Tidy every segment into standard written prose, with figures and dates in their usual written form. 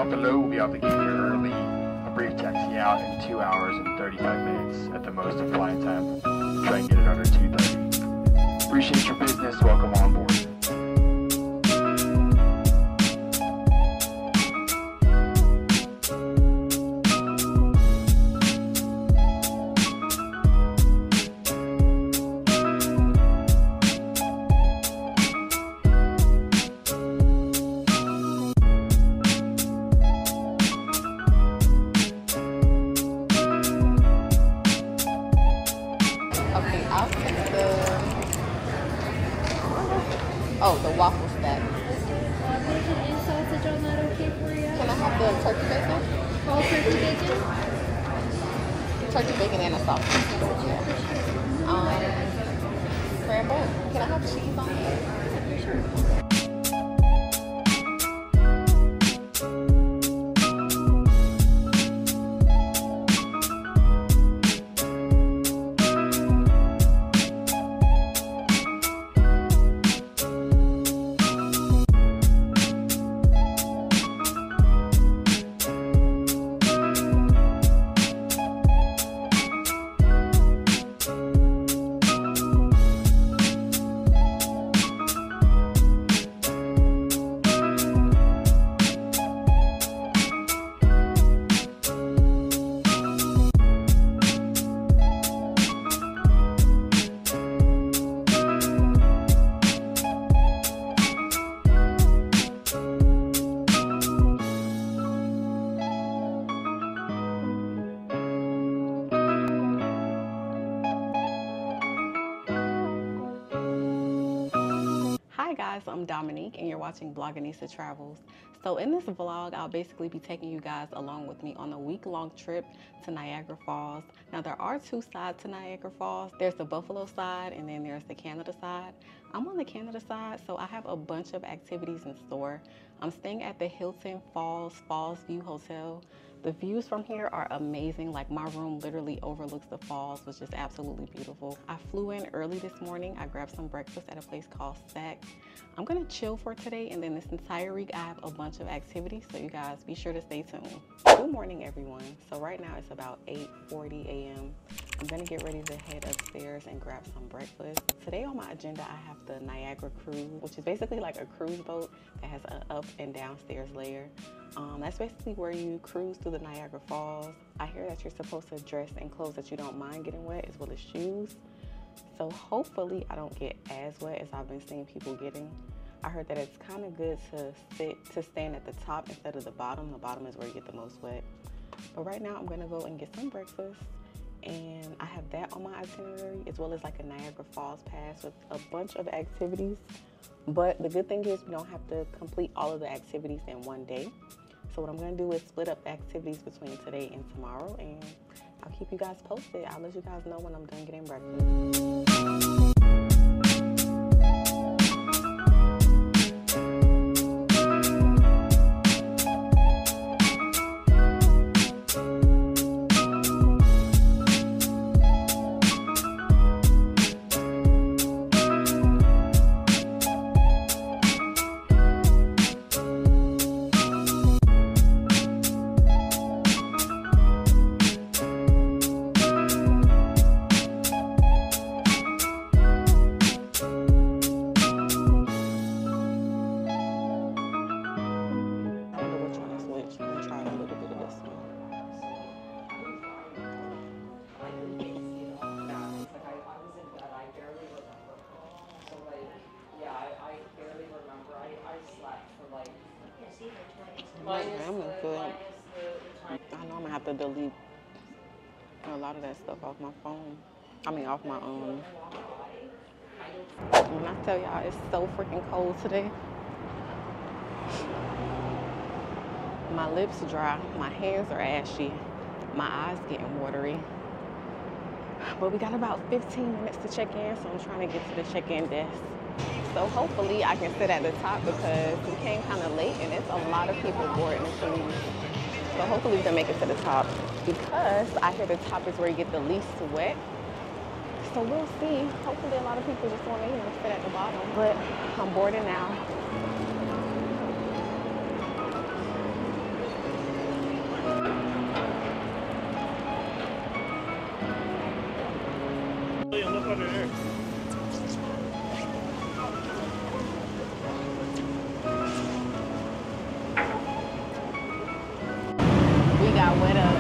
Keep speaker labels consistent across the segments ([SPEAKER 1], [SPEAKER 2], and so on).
[SPEAKER 1] Drop below, we'll be able to get here early. A brief taxi out in 2 hours and 35 minutes at the most of flight time. Try and get it under 2:30. Appreciate your business. Welcome on board.
[SPEAKER 2] Oh, the waffle stack.
[SPEAKER 3] Bacon and sausage on that, okay for you?
[SPEAKER 2] Can I have the turkey bacon?
[SPEAKER 3] All turkey bacon?
[SPEAKER 2] Turkey bacon and a sausage. Scrambled. Can I have cheese on it?
[SPEAKER 3] Sure.
[SPEAKER 2] Hi guys, I'm Dominique and you're watching Blogionista Travels. So in this vlog, I'll basically be taking you guys along with me on a week-long trip to Niagara Falls. Now there are two sides to Niagara Falls. There's the Buffalo side and then there's the Canada side. I'm on the Canada side, so I have a bunch of activities in store. I'm staying at the Hilton Falls View Hotel. The views from here are amazing. Like my room literally overlooks the falls, which is absolutely beautiful. I flew in early this morning. I grabbed some breakfast at a place called Sack. I'm gonna chill for today, and then this entire week I have a bunch of activities, so you guys be sure to stay tuned. Good morning, everyone. So right now it's about 8:40 a.m. I'm gonna get ready to head upstairs and grab some breakfast. Today on my agenda, I have the Niagara Cruise, which is basically like a cruise boat that has an up and downstairs layer. That's basically where you cruise through the Niagara Falls. I hear that you're supposed to dress in clothes that you don't mind getting wet, as well as shoes. So hopefully I don't get as wet as I've been seeing people getting. I heard that it's kind of good to stand at the top instead of the bottom. The bottom is where you get the most wet. But right now I'm gonna go and get some breakfast, and I have that on my itinerary, as well as like a Niagara Falls pass with a bunch of activities. But the good thing is we don't have to complete all of the activities in one day. So what I'm gonna do is split up the activities between today and tomorrow, and I'll keep you guys posted. I'll let you guys know when I'm done getting breakfast. I know I'm gonna have to delete a lot of that stuff off my phone. I mean, off my When I tell y'all it's so freaking cold today. My lips are dry, my hands are ashy, my eyes getting watery. But we got about 15 minutes to check in, so I'm trying to get to the check-in desk. So hopefully I can sit at the top because we came kind of late and it's a lot of people boarding the cruise. So hopefully we can make it to the top, because I hear the top is where you get the least wet. So we'll see. Hopefully a lot of people just want to, sit at the bottom. But I'm boarding now. We got wet up.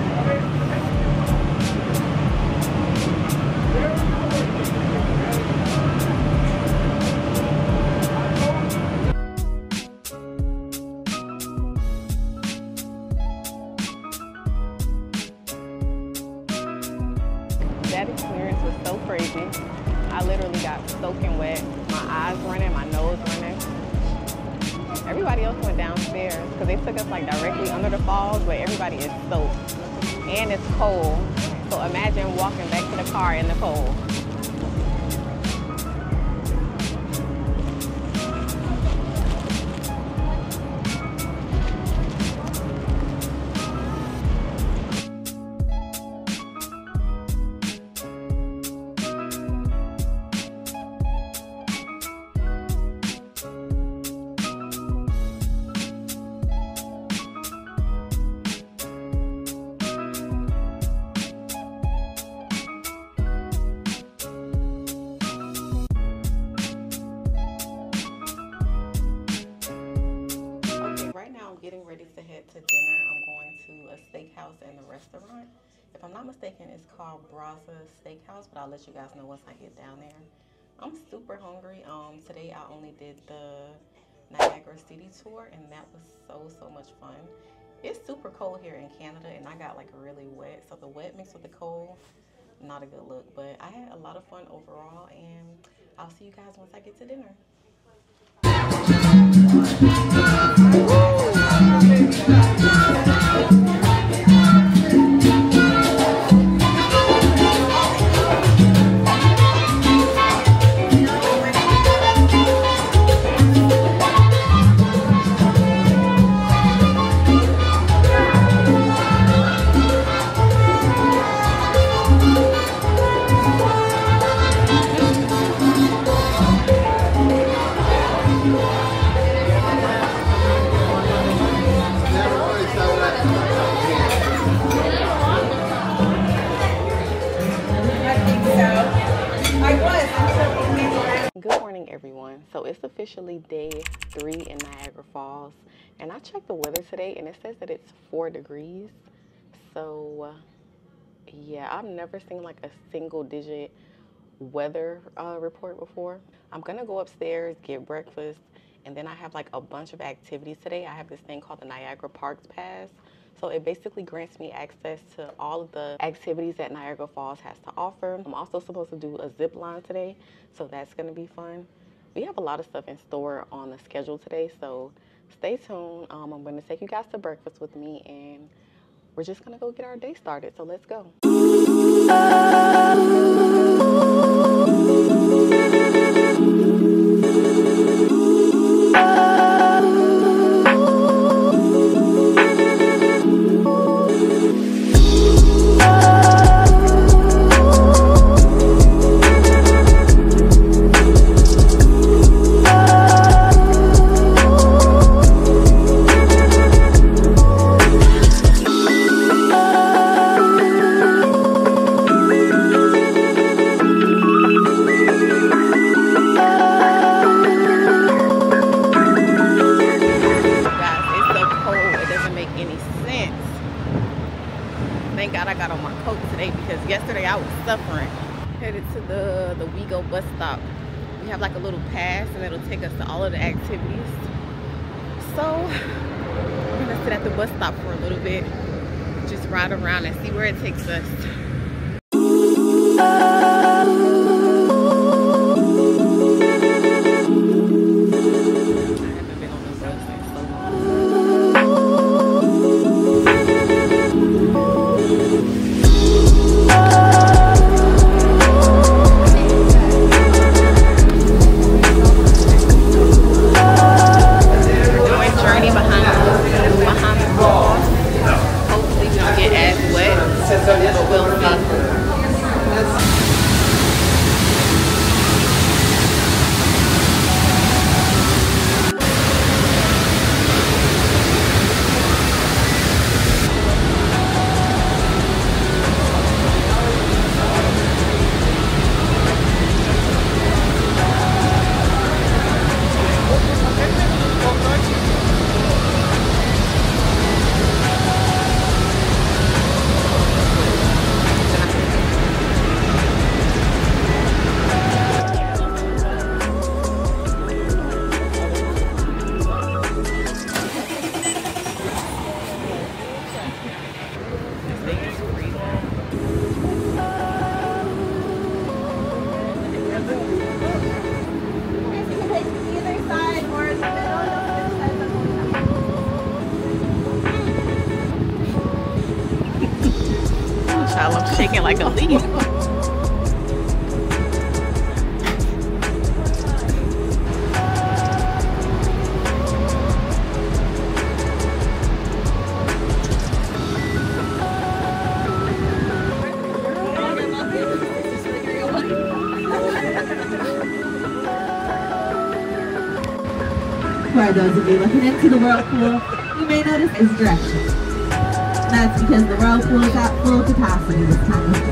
[SPEAKER 2] That experience was so crazy. I literally got soaking wet. My eyes running, my nose running. Everybody else went downstairs because they took us like directly under the falls, but everybody is soaked and it's cold. So imagine walking back to the car in the cold. Getting ready to head to dinner. I'm going to a steakhouse and a restaurant. If I'm not mistaken, it's called Braza Steakhouse, but I'll let you guys know once I get down there. I'm super hungry. Today I only did the Niagara City tour, and that was so much fun. It's super cold here in Canada, and I got like really wet, so the wet mixed with the cold, not a good look. But I had a lot of fun overall, and I'll see you guys once I get to dinner. Good morning, everyone. So it's officially day 3 in Niagara Falls, and I checked the weather today and it says that it's 4 degrees. So yeah, I've never seen like a single digit weather report before. I'm gonna go upstairs, get breakfast, and then I have like a bunch of activities today. I have this thing called the Niagara Parks Pass. So it basically grants me access to all of the activities that Niagara Falls has to offer. I'm also supposed to do a zip line today, so that's gonna be fun. We have a lot of stuff in store on the schedule today, so stay tuned. I'm gonna take you guys to breakfast with me, and we're just gonna go get our day started, so let's go. Thank God I got on my coat today because yesterday I was suffering. Headed to the WeGo bus stop. We have like a little pass and it'll take us to all of the activities. So we're gonna sit at the bus stop for a little bit, just ride around and see where it takes us. But we'll see. looking like a leaf.
[SPEAKER 4] For those of you looking into the whirlpool, you may notice its direction. That's because the whirlpool is at full capacity this time of day.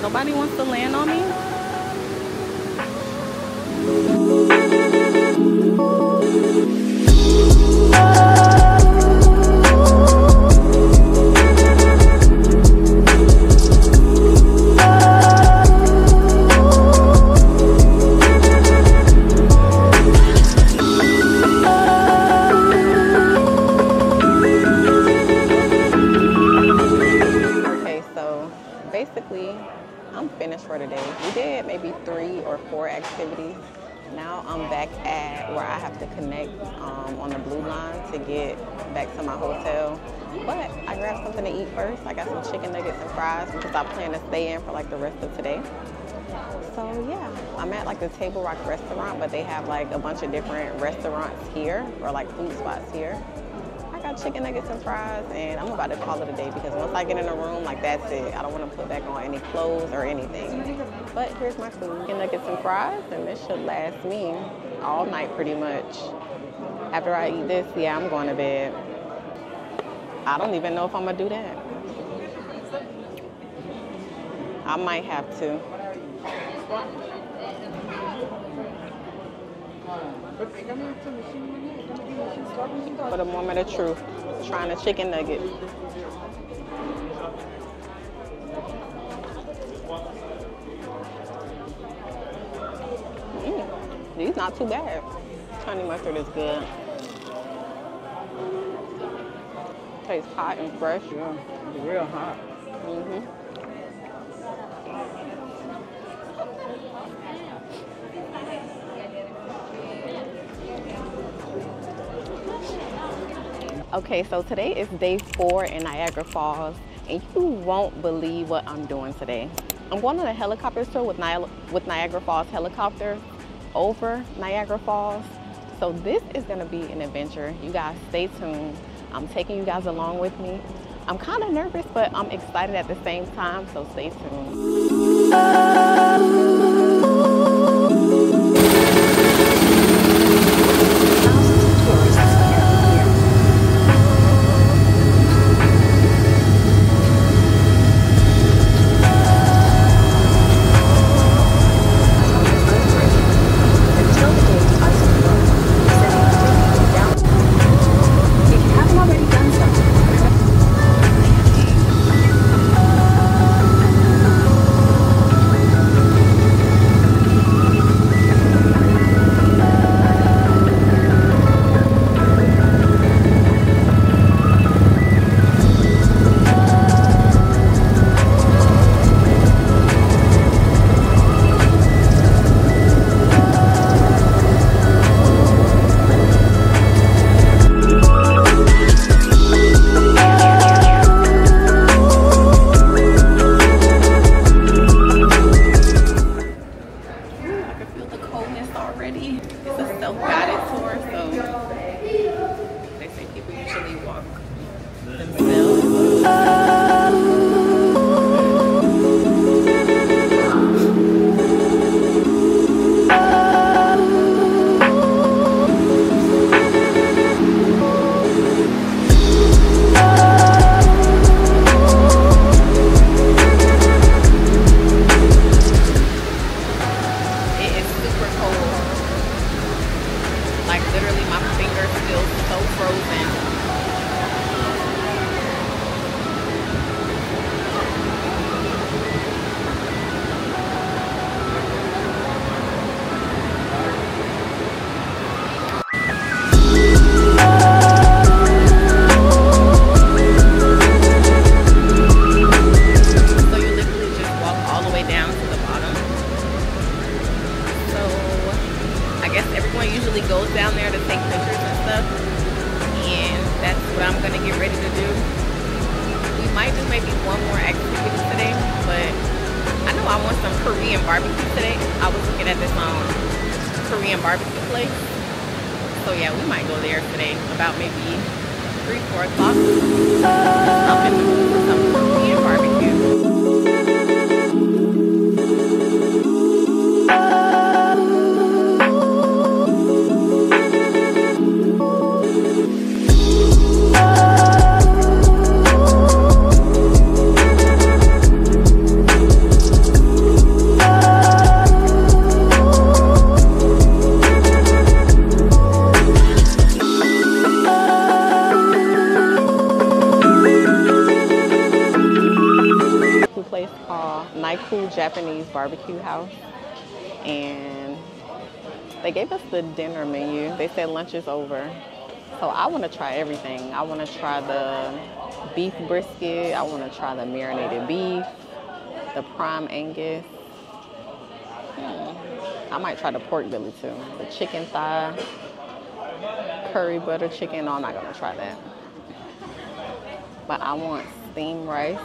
[SPEAKER 2] Nobody wants to land on me? I'm finished for today. We did maybe 3 or 4 activities. Now I'm back at where I have to connect on the blue line to get back to my hotel. But I grabbed something to eat first. I got some chicken nuggets and fries because I plan to stay in for like the rest of today. So yeah, I'm at like the Table Rock restaurant, but they have like a bunch of different restaurants here or like food spots here. I got chicken nuggets and fries, and I'm about to call it a day because once I get in the room, like that's it. I don't want to put back on any clothes or anything. But here's my food, chicken nuggets and fries, and this should last me all night pretty much. After I eat this, yeah, I'm going to bed. I don't even know if I'm gonna do that. I might have to. For the moment of truth, trying a chicken nugget. These not too bad. Honey mustard is good. Tastes hot and fresh.
[SPEAKER 5] Yeah, real hot.
[SPEAKER 2] Okay, so today is day 4 in Niagara Falls, and you won't believe what I'm doing today. I'm going on a helicopter tour with Niagara Falls helicopters over Niagara Falls. So this is gonna be an adventure. You guys stay tuned. I'm taking you guys along with me. I'm kind of nervous, but I'm excited at the same time, so stay tuned. maybe one more activity today, but I know I want some Korean barbecue today. I was looking at this Korean barbecue place. So yeah, we might go there today about maybe 3-4 o'clock. I'm in some Korean barbecue. Japanese barbecue house, and they gave us the dinner menu. They said lunch is over, so I want to try everything. I want to try the beef brisket, I want to try the marinated beef, the prime Angus. I might try the pork belly too, the chicken thigh, curry butter chicken. No, I'm not gonna try that, but I want steamed rice.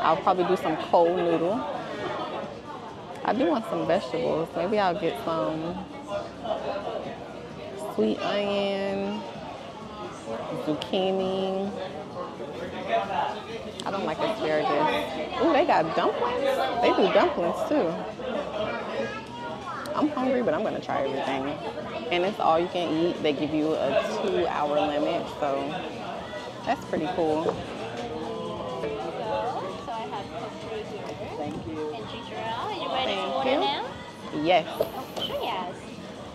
[SPEAKER 2] I'll probably do some cold noodle. I do want some vegetables. Maybe I'll get some sweet onion, zucchini. I don't like asparagus. Ooh, they got dumplings. They do dumplings too. I'm hungry, but I'm gonna try everything. And it's all you can eat. They give you a 2-hour limit, so that's pretty cool. Yes.
[SPEAKER 3] Sure, yes.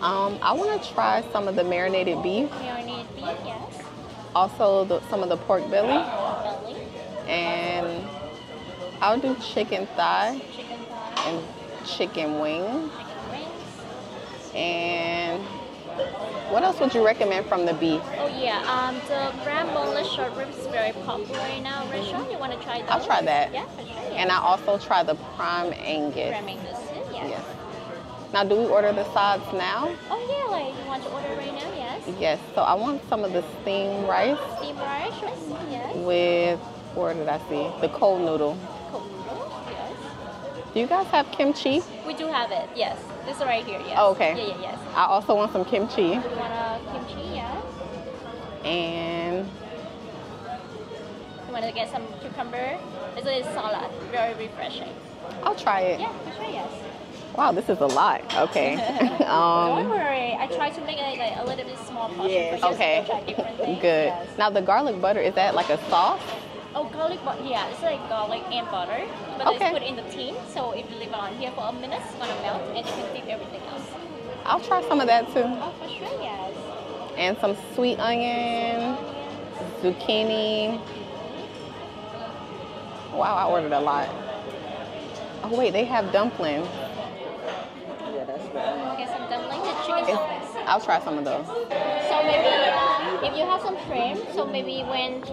[SPEAKER 2] I want to try some of the marinated beef.
[SPEAKER 3] Marinated beef, yes.
[SPEAKER 2] Also, some of the pork belly.
[SPEAKER 3] Belly.
[SPEAKER 2] And I'll do chicken thigh.
[SPEAKER 3] Chicken thigh.
[SPEAKER 2] And chicken wings.
[SPEAKER 3] Chicken wings.
[SPEAKER 2] And what else would you recommend from the beef?
[SPEAKER 3] Oh yeah, the brown boneless short ribs is very popular in our restaurant. You want to try those?
[SPEAKER 2] I'll try that.
[SPEAKER 3] Yeah, for sure. Yeah.
[SPEAKER 2] And I also try the prime Angus.
[SPEAKER 3] Prime Angus too, yes.
[SPEAKER 2] Yes. Now, do we order the sides now?
[SPEAKER 3] Oh yeah, like you want to order right now, yes.
[SPEAKER 2] Yes. So I want some of the steamed rice.
[SPEAKER 3] Steamed rice, yes.
[SPEAKER 2] With, where did I see? The cold noodle.
[SPEAKER 3] Cold noodle, yes.
[SPEAKER 2] Do you guys have kimchi?
[SPEAKER 3] We do have it, yes. This is right here, yes.
[SPEAKER 2] Oh, okay.
[SPEAKER 3] Yeah, yes.
[SPEAKER 2] I also want some kimchi.
[SPEAKER 3] You want a kimchi, yes.
[SPEAKER 2] And
[SPEAKER 3] you want to get some cucumber? It's a salad, very refreshing.
[SPEAKER 2] I'll try it.
[SPEAKER 3] Yeah, for sure, yes.
[SPEAKER 2] Wow, this is a lot. Okay.
[SPEAKER 3] Don't worry. I try to make it like a little bit small portion.
[SPEAKER 2] Yes.
[SPEAKER 3] For
[SPEAKER 2] Okay.
[SPEAKER 3] you to try different things.
[SPEAKER 2] Good.
[SPEAKER 3] Yes.
[SPEAKER 2] Now the garlic butter, is that like a sauce?
[SPEAKER 3] Oh, garlic butter. Yeah, it's like garlic and butter, but
[SPEAKER 2] Okay.
[SPEAKER 3] it's put in the tin. So if you leave it on here for a minute, it's gonna melt, and you can dip everything else.
[SPEAKER 2] I'll try some of that too.
[SPEAKER 3] Oh, for sure, yes.
[SPEAKER 2] And some sweet onion, zucchini. Wow, I ordered a lot. Oh wait, they have dumplings.
[SPEAKER 3] Get some dumplings and chicken dumplings.
[SPEAKER 2] I'll try some of those.
[SPEAKER 3] So maybe if you have some shrimp, so maybe when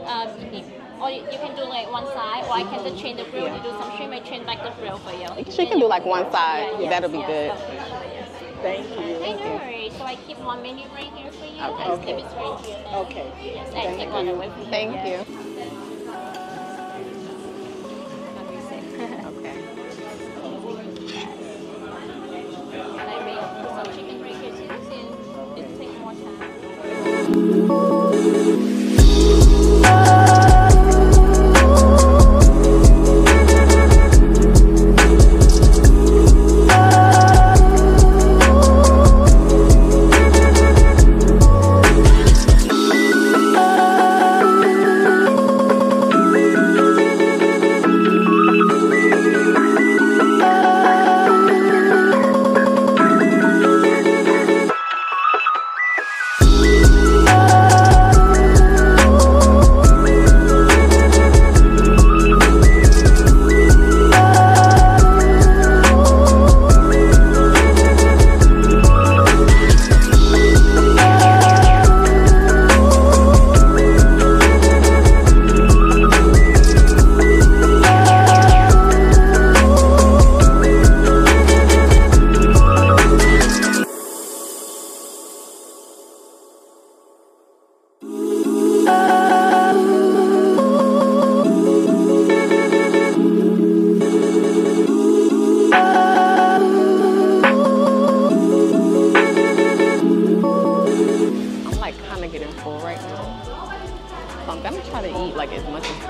[SPEAKER 3] or you can do like one side, or I can just change the grill to do some shrimp and change back the grill for you.
[SPEAKER 2] She can do like one side.
[SPEAKER 3] Yeah,
[SPEAKER 2] That'll be good.
[SPEAKER 5] Thank you.
[SPEAKER 3] Hey, no worries. So I keep one menu right here for you.
[SPEAKER 2] Okay.
[SPEAKER 3] And keep it right here. Then.
[SPEAKER 5] Okay.
[SPEAKER 3] Yes, I take one away from you.
[SPEAKER 2] Thank you.
[SPEAKER 3] Yes.
[SPEAKER 2] Okay.
[SPEAKER 3] And I may put some chicken right here too, so it takes more time.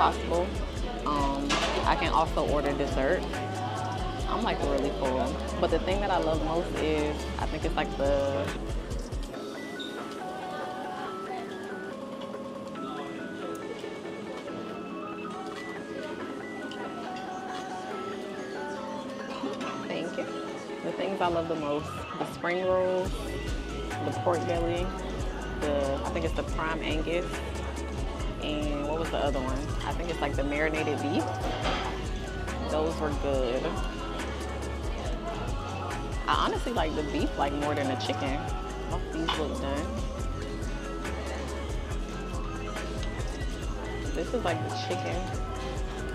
[SPEAKER 2] possible. I can also order dessert. I'm like really full. But the thing that I love most is, I think it's like the the things I love the most: the spring rolls, the pork belly, I think it's the prime Angus, and what was the other one? I think it's like the marinated beef. Those were good. I honestly like the beef like more than the chicken. Both these look done. This is like the chicken.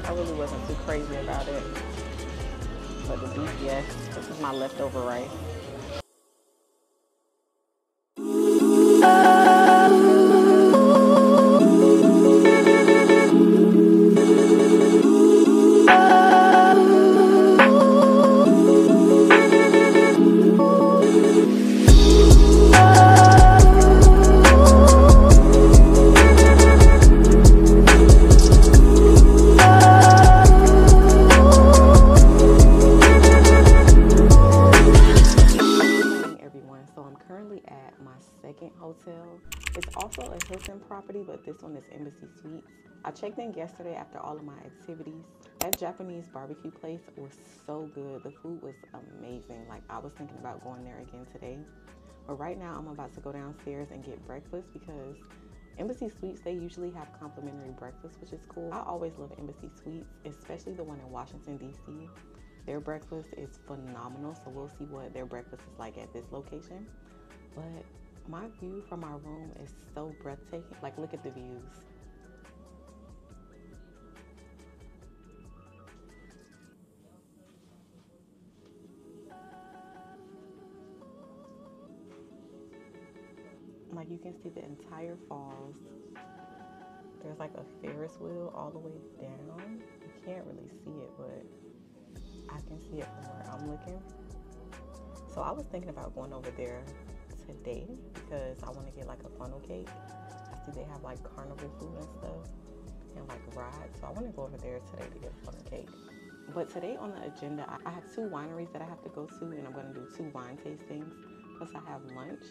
[SPEAKER 2] I really wasn't too crazy about it. But the beef, yes. This is my leftover rice. Hotel. It's also a Hilton property, but this one is Embassy Suites. I checked in yesterday after all of my activities. That Japanese barbecue place was so good. The food was amazing. Like, I was thinking about going there again today. But right now I'm about to go downstairs and get breakfast because Embassy Suites, they usually have complimentary breakfast, which is cool. I always love Embassy Suites, especially the one in Washington, D.C. Their breakfast is phenomenal, so we'll see what their breakfast is like at this location. But my view from my room is so breathtaking. Like, look at the views. Like, you can see the entire falls. There's like a Ferris wheel all the way down. You can't really see it, but I can see it from where I'm looking. So I was thinking about going over there today because I want to get like a funnel cake. I see they have like carnival food and stuff and like rides, so I want to go over there today to get a funnel cake. But today on the agenda, I have 2 wineries that I have to go to, and I'm going to do 2 wine tastings, plus I have lunch.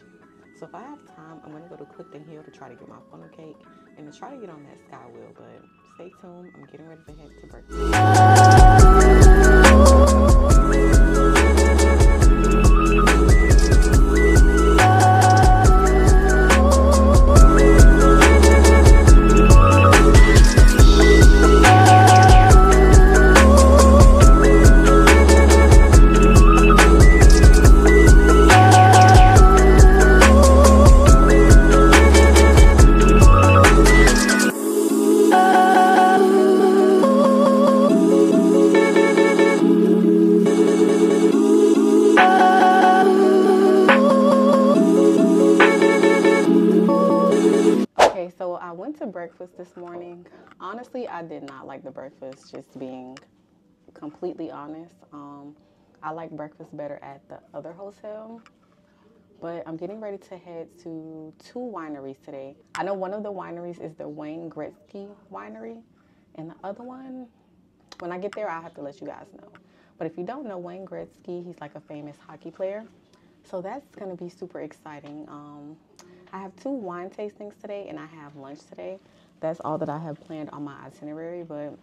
[SPEAKER 2] So if I have time, I'm going to go to Clifton Hill to try to get my funnel cake and to try to get on that sky wheel. But stay tuned, I'm getting ready to head to breakfast. So I went to breakfast this morning. Honestly, I did not like the breakfast, just being completely honest. I like breakfast better at the other hotel, but I'm getting ready to head to 2 wineries today. I know one of the wineries is the Wayne Gretzky Winery, and the other one, when I get there, I'll have to let you guys know. But if you don't know Wayne Gretzky, he's like a famous hockey player. So that's gonna be super exciting. I have 2 wine tastings today and I have lunch today. That's all that I have planned on my itinerary, but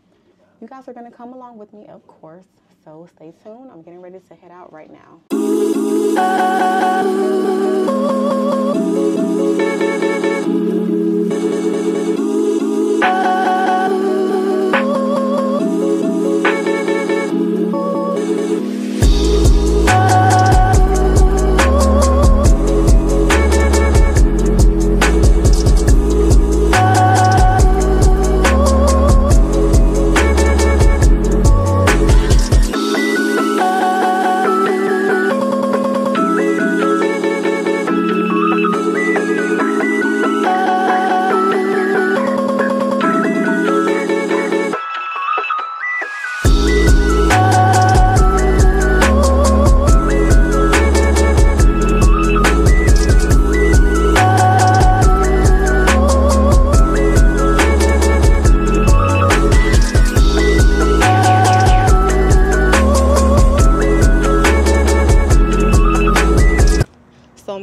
[SPEAKER 2] you guys are gonna come along with me, of course. So stay tuned. I'm getting ready to head out right now.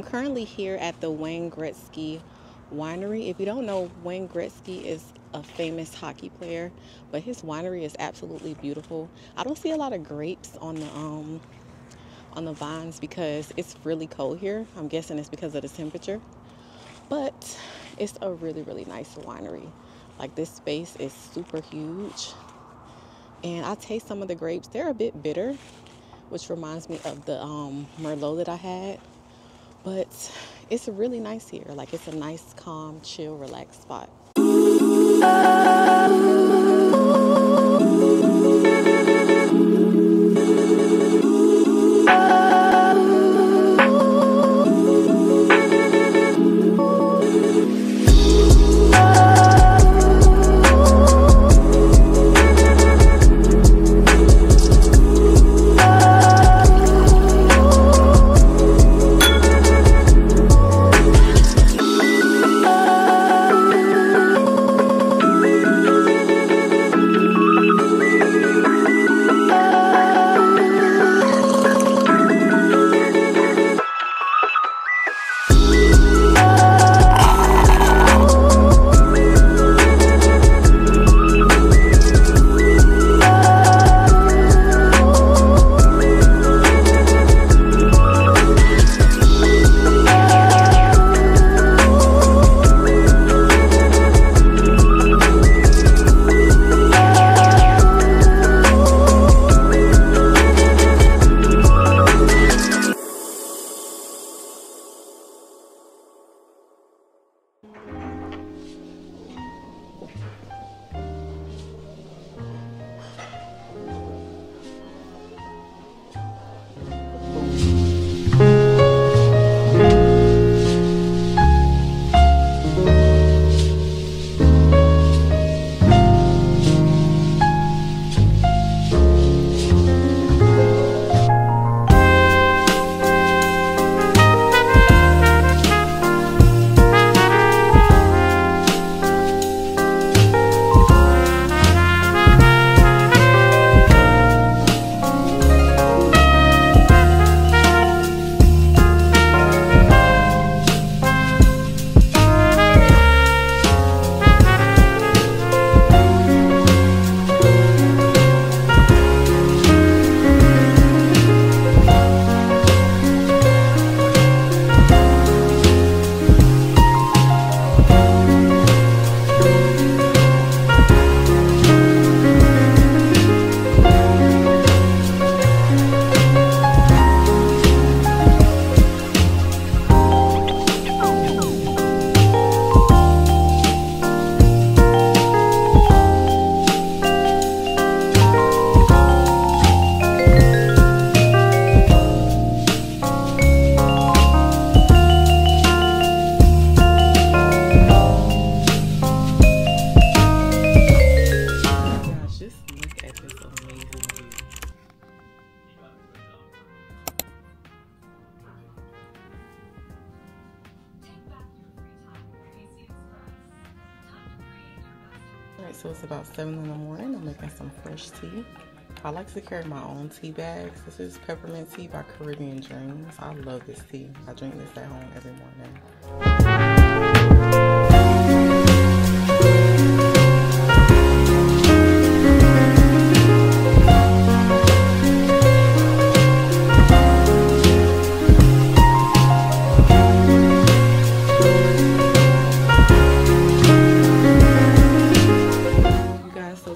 [SPEAKER 2] currently here at the Wayne Gretzky Winery. If you don't know, Wayne Gretzky is a famous hockey player, but his winery is absolutely beautiful. I don't see a lot of grapes on the vines because it's really cold here. I'm guessing it's because of the temperature, but it's a really, really nice winery. Like, this space is super huge, and I taste some of the grapes. They're a bit bitter, which reminds me of the Merlot that I had, but it's really nice here. Like, it's a nice, calm, chill, relaxed spot. Alright, so it's about 7 in the morning. I'm making some fresh tea. I like to carry my own tea bags. This is peppermint tea by Caribbean Dreams. I love this tea. I drink this at home every morning.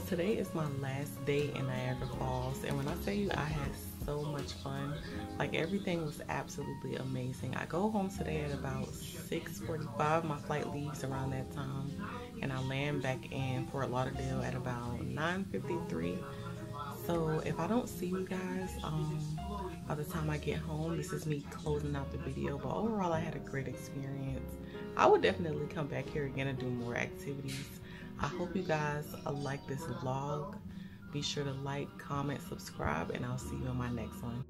[SPEAKER 2] Today is my last day in Niagara Falls, and when I tell you I had so much fun, like everything was absolutely amazing. I go home today at about 6:45. My flight leaves around that time, and I land back in Fort Lauderdale at about 9:53. So if I don't see you guys by the time I get home, this is me closing out the video. But overall, I had a great experience. I would definitely come back here again and do more activities. I hope you guys like this vlog. Be sure to like, comment, subscribe, and I'll see you in my next one.